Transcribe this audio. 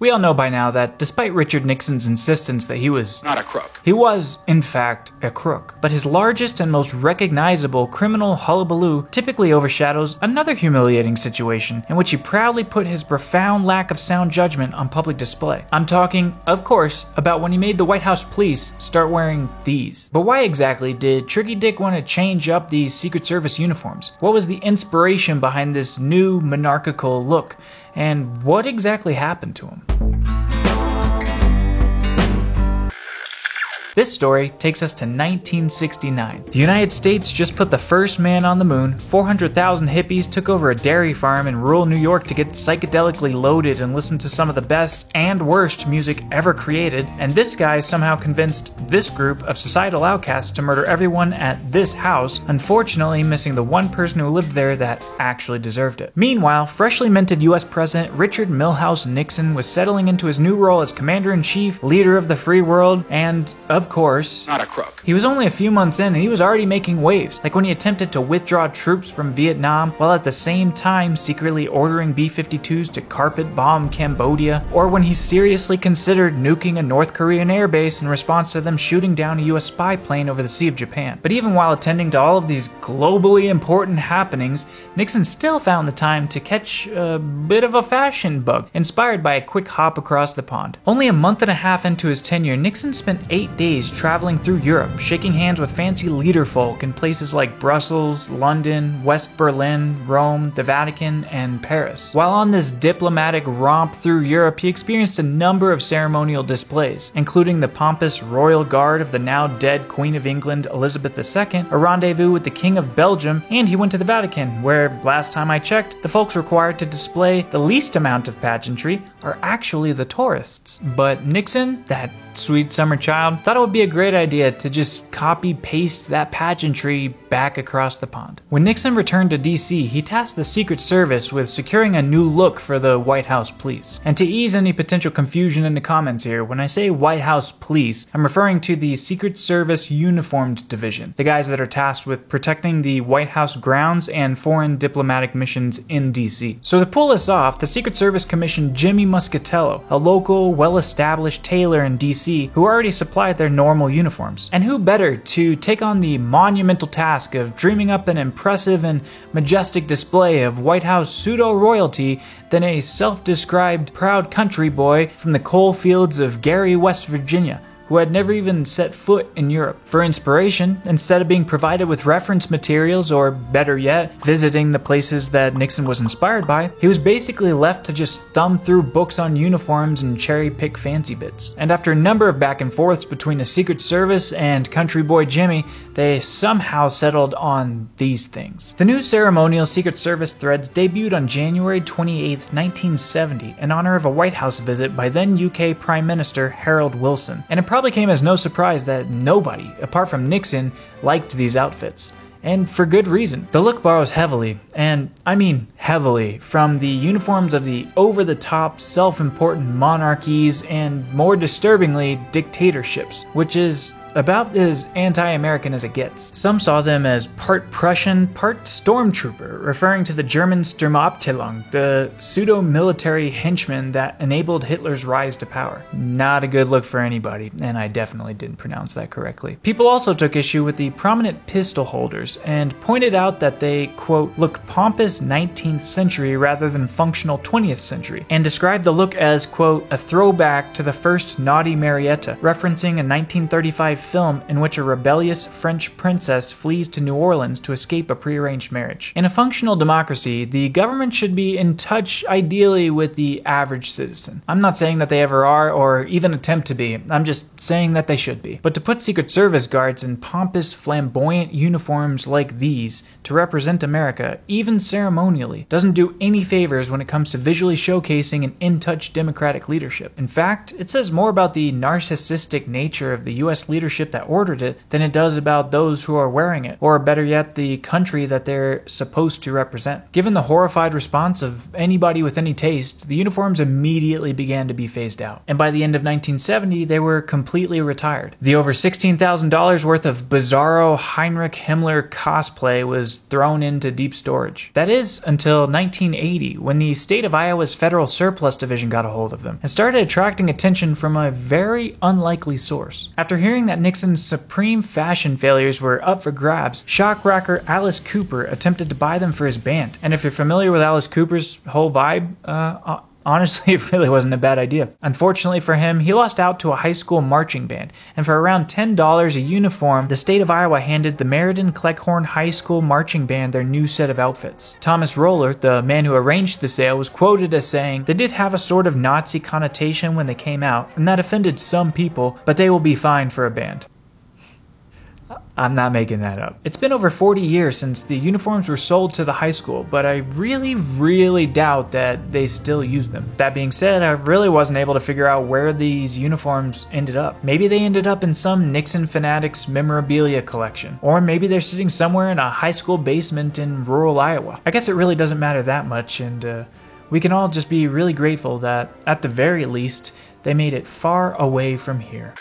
We all know by now that despite Richard Nixon's insistence that he was not a crook, he was, in fact, a crook. But his largest and most recognizable criminal hullabaloo typically overshadows another humiliating situation in which he proudly put his profound lack of sound judgment on public display. I'm talking, of course, about when he made the White House police start wearing these. But why exactly did Tricky Dick want to change up these Secret Service uniforms? What was the inspiration behind this new monarchical look? And what exactly happened to him? This story takes us to 1969. The United States just put the first man on the moon, 400,000 hippies took over a dairy farm in rural New York to get psychedelically loaded and listen to some of the best and worst music ever created, and this guy somehow convinced this group of societal outcasts to murder everyone at this house, unfortunately missing the one person who lived there that actually deserved it. Meanwhile, freshly minted US President Richard Milhous Nixon was settling into his new role as Commander-in-Chief, leader of the free world, and, of course, not a crook. He was only a few months in and he was already making waves, like when he attempted to withdraw troops from Vietnam while at the same time secretly ordering B-52s to carpet bomb Cambodia, or when he seriously considered nuking a North Korean airbase in response to them shooting down a US spy plane over the Sea of Japan. But even while attending to all of these globally important happenings, Nixon still found the time to catch a bit of a fashion bug, inspired by a quick hop across the pond. Only a month and a half into his tenure, Nixon spent 8 days traveling through Europe, shaking hands with fancy leaderfolk in places like Brussels, London, West Berlin, Rome, the Vatican, and Paris. While on this diplomatic romp through Europe, he experienced a number of ceremonial displays, including the pompous royal guard of the now dead Queen of England, Elizabeth II, a rendezvous with the King of Belgium, and he went to the Vatican, where, last time I checked, the folks required to display the least amount of pageantry are actually the tourists. But Nixon, that sweet summer child, thought it would be a great idea to just copy-paste that pageantry back across the pond. When Nixon returned to DC, he tasked the Secret Service with securing a new look for the White House police. And to ease any potential confusion in the comments here, when I say White House police, I'm referring to the Secret Service Uniformed Division, the guys that are tasked with protecting the White House grounds and foreign diplomatic missions in DC. So to pull this off, the Secret Service commissioned Jimmy Muscatello, a local, well-established tailor in DC who already supplied their normal uniforms. And who better to take on the monumental task of dreaming up an impressive and majestic display of White House pseudo-royalty than a self-described proud country boy from the coal fields of Gary, West Virginia, who had never even set foot in Europe. For inspiration, instead of being provided with reference materials, or better yet, visiting the places that Nixon was inspired by, he was basically left to just thumb through books on uniforms and cherry-pick fancy bits. And after a number of back and forths between the Secret Service and country boy Jimmy, they somehow settled on these things. The new ceremonial Secret Service threads debuted on January 28, 1970, in honor of a White House visit by then UK Prime Minister Harold Wilson. And it probably came as no surprise that nobody, apart from Nixon, liked these outfits. And for good reason. The look borrows heavily, and I mean heavily, from the uniforms of the over-the-top, self-important monarchies and, more disturbingly, dictatorships, which is about as anti-American as it gets. Some saw them as part Prussian, part stormtrooper, referring to the German Sturmabteilung, the pseudo-military henchmen that enabled Hitler's rise to power. Not a good look for anybody, and I definitely didn't pronounce that correctly. People also took issue with the prominent pistol holders and pointed out that they, quote, look pompous 19th century rather than functional 20th century, and described the look as, quote, a throwback to the first Naughty Marietta, referencing a 1935 film in which a rebellious French princess flees to New Orleans to escape a prearranged marriage. In a functional democracy, the government should be in touch, ideally, with the average citizen. I'm not saying that they ever are, or even attempt to be. I'm just saying that they should be. But to put Secret Service guards in pompous, flamboyant uniforms like these to represent America, even ceremonially, doesn't do any favors when it comes to visually showcasing an in-touch democratic leadership. In fact, it says more about the narcissistic nature of the US leadership leadership that ordered it than it does about those who are wearing it, or better yet, the country that they're supposed to represent. Given the horrified response of anybody with any taste, the uniforms immediately began to be phased out. And by the end of 1970, they were completely retired. The over $16,000 worth of bizarro Heinrich Himmler cosplay was thrown into deep storage. That is, until 1980, when the state of Iowa's Federal Surplus Division got a hold of them and started attracting attention from a very unlikely source. After hearing that Nixon's supreme fashion failures were up for grabs, shock rocker Alice Cooper attempted to buy them for his band. And if you're familiar with Alice Cooper's whole vibe, honestly, it really wasn't a bad idea. Unfortunately for him, he lost out to a high school marching band, and for around $10 a uniform, the state of Iowa handed the Meriden Cleghorn High School marching band their new set of outfits. Thomas Roller, the man who arranged the sale, was quoted as saying, "They did have a sort of Nazi connotation when they came out, and that offended some people, but they will be fine for a band." I'm not making that up. It's been over 40 years since the uniforms were sold to the high school, but I really doubt that they still use them. That being said, I really wasn't able to figure out where these uniforms ended up. Maybe they ended up in some Nixon Fanatics memorabilia collection, or maybe they're sitting somewhere in a high school basement in rural Iowa. I guess it really doesn't matter that much, and we can all just be really grateful that, at the very least, they made it far away from here.